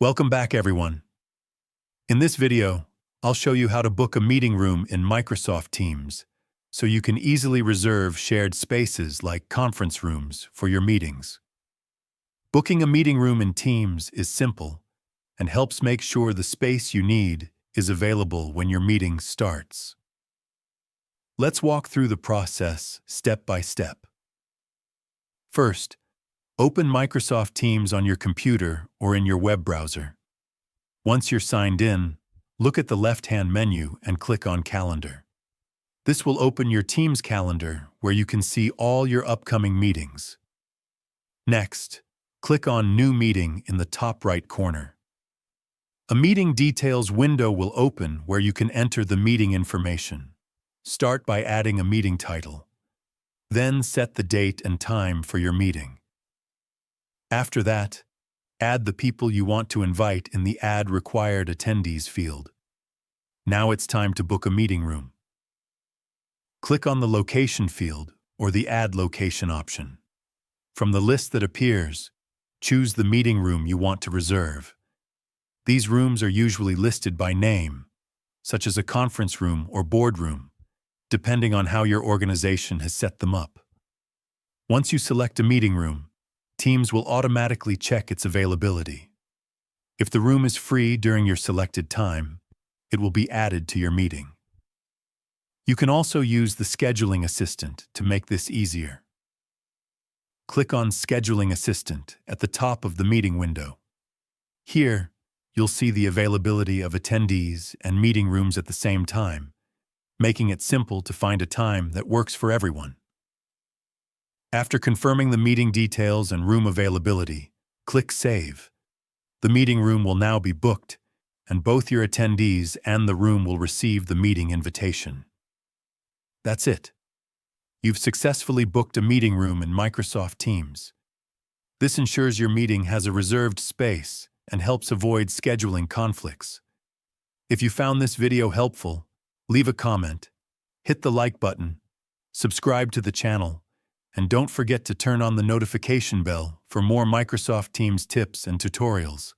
Welcome back, everyone. In this video, I'll show you how to book a meeting room in Microsoft Teams so you can easily reserve shared spaces like conference rooms for your meetings. Booking a meeting room in Teams is simple and helps make sure the space you need is available when your meeting starts. Let's walk through the process step by step. First, open Microsoft Teams on your computer or in your web browser. Once you're signed in, look at the left-hand menu and click on Calendar. This will open your Teams calendar where you can see all your upcoming meetings. Next, click on New Meeting in the top right corner. A Meeting Details window will open where you can enter the meeting information. Start by adding a meeting title. Then set the date and time for your meeting. After that, add the people you want to invite in the Add Required Attendees field. Now it's time to book a meeting room. Click on the Location field or the Add Location option. From the list that appears, choose the meeting room you want to reserve. These rooms are usually listed by name, such as a conference room or boardroom, depending on how your organization has set them up. Once you select a meeting room, Teams will automatically check its availability. If the room is free during your selected time, it will be added to your meeting. You can also use the Scheduling Assistant to make this easier. Click on Scheduling Assistant at the top of the meeting window. Here, you'll see the availability of attendees and meeting rooms at the same time, making it simple to find a time that works for everyone. After confirming the meeting details and room availability, click Save. The meeting room will now be booked, and both your attendees and the room will receive the meeting invitation. That's it. You've successfully booked a meeting room in Microsoft Teams. This ensures your meeting has a reserved space and helps avoid scheduling conflicts. If you found this video helpful, leave a comment, hit the like button, subscribe to the channel, and don't forget to turn on the notification bell for more Microsoft Teams tips and tutorials.